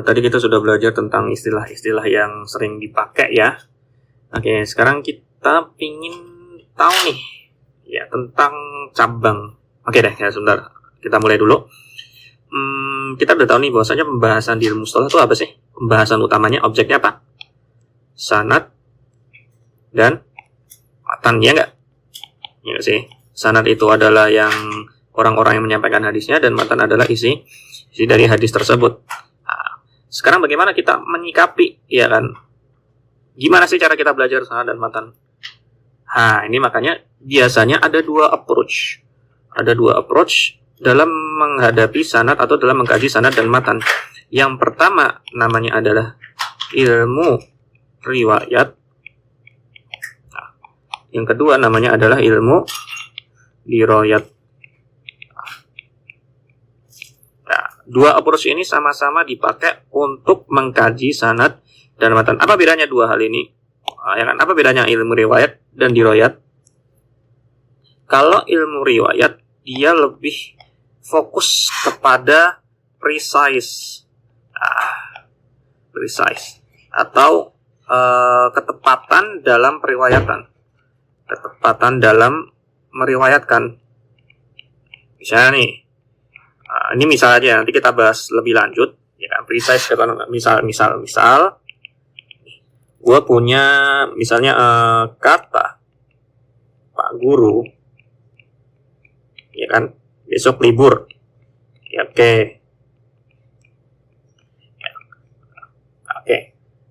Tadi kita sudah belajar tentang istilah-istilah yang sering dipakai ya. Oke, sekarang kita pingin tahu nih ya tentang cabang. Oke deh, ya sebentar. Kita mulai dulu. Kita udah tahu nih bahwasanya pembahasan di ilmu mustalah itu apa sih? Pembahasan utamanya objeknya apa? Sanad dan matan, ya nggak? Ya nggak sih? Sanad itu adalah yang orang-orang yang menyampaikan hadisnya, dan matan adalah isi dari hadis tersebut. Nah, sekarang bagaimana kita menyikapi, ya kan? Gimana sih cara kita belajar sanad dan matan? Nah, ini makanya biasanya ada dua approach. Ada dua approach dalam menghadapi sanad atau dalam mengkaji sanad dan matan. Yang pertama namanya adalah ilmu riwayat. Nah, yang kedua namanya adalah ilmu dirayat. Nah, dua approach ini sama-sama dipakai untuk mengkaji sanad dan matan. Apa bedanya dua hal ini? Ya kan? Apa bedanya ilmu riwayat dan dirayat? Kalau ilmu riwayat, dia lebih fokus kepada precise atau ketepatan dalam periwayatan, ketepatan dalam meriwayatkan. Misalnya nih, ini misal aja, nanti kita bahas lebih lanjut, ya kan? Precise, misal, gue punya misalnya kata Pak Guru, ya kan, besok libur, ya, oke.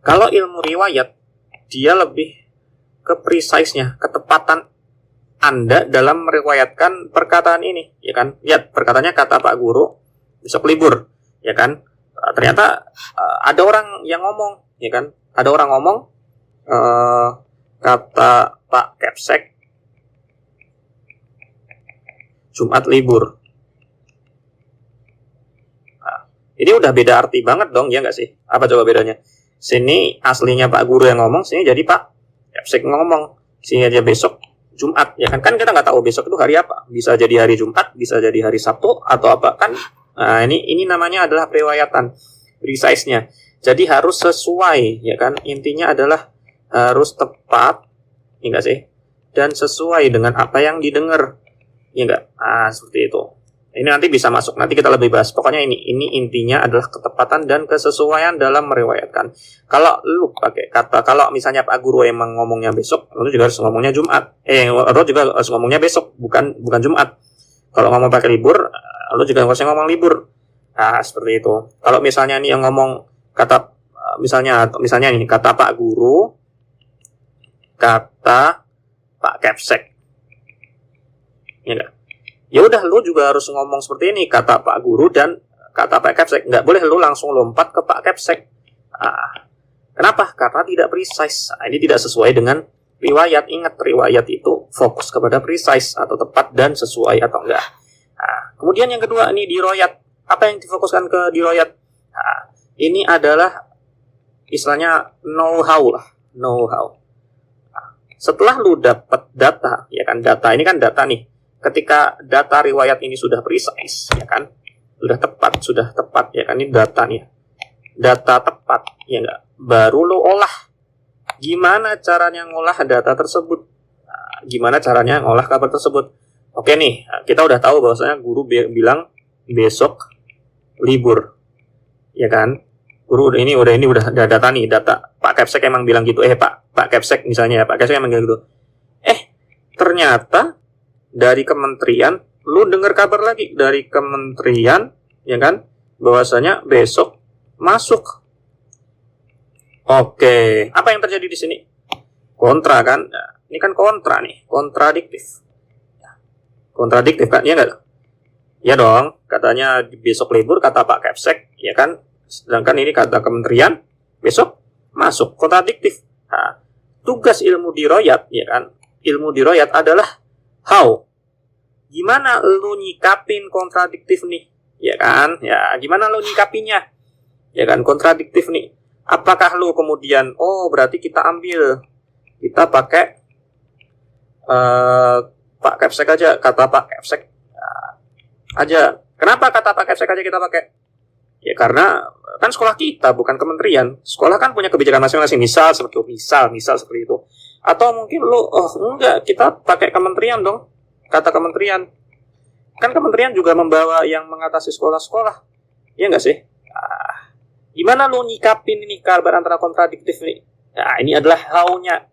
Kalau ilmu riwayat, dia lebih ke precise-nya, ketepatan Anda dalam meriwayatkan perkataan ini, ya kan? Lihat, perkataannya kata Pak Guru besok libur, ya kan? Ternyata ada orang yang ngomong, ya kan? Ada orang ngomong kata Pak Kepsek Jumat libur. Nah, ini udah beda arti banget dong, ya nggak sih? Apa coba bedanya? Sini aslinya Pak Guru yang ngomong, sini jadi Pak Kepsek ngomong. Sini aja besok Jumat, ya kan? Kan kita nggak tahu besok itu hari apa. Bisa jadi hari Jumat, bisa jadi hari Sabtu atau apa kan? Nah, ini namanya adalah periwayatan, precise-nya. Jadi harus sesuai, ya kan? Intinya adalah harus tepat, ya nggak sih? Dan sesuai dengan apa yang didengar, ya nggak? Seperti itu. Ini nanti bisa masuk, nanti kita lebih bahas. Pokoknya ini intinya adalah ketepatan dan kesesuaian dalam meriwayatkan. Kalau lu pakai kata, kalau misalnya Pak Guru emang ngomongnya besok, lu juga harus ngomongnya Jumat. Lu juga harus ngomongnya besok, bukan Jumat. Kalau ngomong pakai libur, lu juga harus ngomong libur. Nah, seperti itu. Kalau misalnya nih yang ngomong kata, misalnya nih kata Pak Guru, kata Pak Kepsek, ya enggak? Ya udah, lu juga harus ngomong seperti ini, kata Pak Guru dan kata Pak Kepsek. Nggak boleh lu langsung lompat ke Pak Kepsek. Kenapa? Karena tidak precise. Ini tidak sesuai dengan riwayat. Ingat, riwayat itu fokus kepada precise atau tepat dan sesuai atau enggak. Kemudian yang kedua, ini dirayat. Apa yang difokuskan ke dirayat? Ini adalah istilahnya know-how lah. Know-how. Setelah lu dapat data, ya kan, data ini kan data nih. Ketika data riwayat ini sudah precise, ya kan, sudah tepat, ya kan, ini data nih, data tepat, ya enggak, baru lo olah. Gimana caranya ngolah data tersebut? Gimana caranya ngolah kabar tersebut? Oke nih, kita udah tahu bahwasanya guru bilang besok libur, ya kan? Guru ini udah data nih, data Pak Kepsek emang bilang gitu. Pak Kepsek misalnya, Pak Kepsek emang bilang gitu. Ternyata dari kementerian, lu dengar kabar lagi dari kementerian, ya kan, bahwasanya besok masuk. Oke, apa yang terjadi di sini? Kontra kan? Nah, ini kan kontra nih, kontradiktif kan? Ya nggak? Ya dong, katanya besok libur kata Pak Kepsek, ya kan? Sedangkan ini kata kementerian besok masuk, kontradiktif. Nah, tugas ilmu dirayat, ya kan? Ilmu dirayat adalah how, gimana lu nyikapin kontradiktif nih, ya kan? Ya, gimana lu nyikapinya, ya kan, kontradiktif nih. Apakah lu kemudian, berarti kita pakai Pak Kepsek aja, kata Pak Kepsek aja. Kenapa kata Pak Kepsek aja kita pakai? Ya karena kan sekolah kita bukan kementerian. Sekolah kan punya kebijakan masing-masing. Misal seperti itu, misal seperti itu. Atau mungkin lu, oh enggak, kita pakai kementerian dong. Kata kementerian. Kan kementerian juga membawa yang mengatasi sekolah-sekolah. Iya enggak sih? Gimana lu nyikapin ini kabar antara kontradiktif ini? Nah, ini adalah how-nya.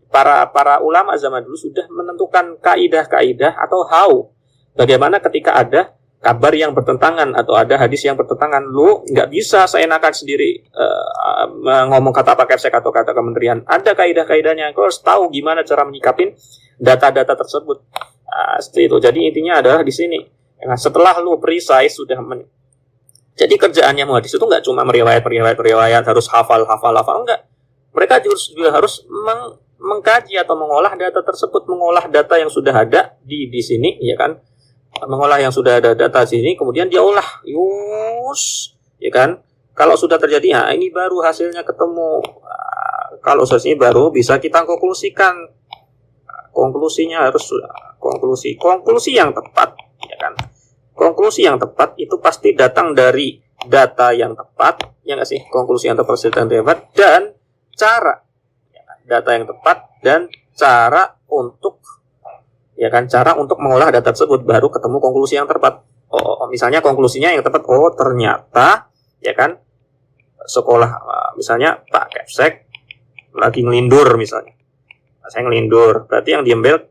Para ulama zaman dulu sudah menentukan kaidah-kaidah atau how. Bagaimana ketika ada kabar yang bertentangan atau ada hadis yang bertentangan, lu nggak bisa seenakan sendiri ngomong kata Pak Kepsek atau kata kementerian. Ada kaidah-kaidahnya, kau harus tahu gimana cara menyikapin data-data tersebut. Seperti itu. Jadi intinya adalah di sini. Nah, setelah lu precise sudah jadi kerjaannya muhadis itu nggak cuma meriwayat, harus hafal, enggak. Mereka juga harus mengkaji atau mengolah data tersebut, mengolah data yang sudah ada di sini, ya kan? Mengolah yang sudah ada data sini, kemudian dia olah, ya kan? Kalau sudah terjadi, nah ini baru hasilnya ketemu. Kalau ini baru bisa kita konklusikan. Konklusinya harus konklusi yang tepat, ya kan? Konklusi yang tepat itu pasti datang dari data yang tepat, ya nggak sih? Konklusi yang tepat dan cara, ya kan? Data yang tepat dan cara untuk mengolah data tersebut, baru ketemu konklusi yang tepat. Misalnya konklusinya yang tepat, ternyata, ya kan, sekolah, misalnya Pak Kepsek lagi ngelindur misalnya. Saya ngelindur, berarti yang diambil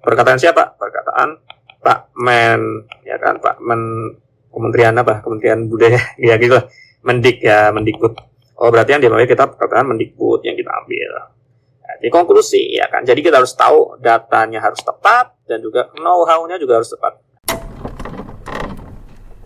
perkataan siapa? Perkataan Pak Men, ya kan, Pak Men, Kementerian apa? Kementerian Budaya, ya gitu lah. Mendikbud. Berarti yang diambil kita perkataan Mendikbud yang kita ambil. Jadi konklusi, ya kan. Jadi kita harus tahu datanya harus tepat dan juga know-how-nya juga harus tepat.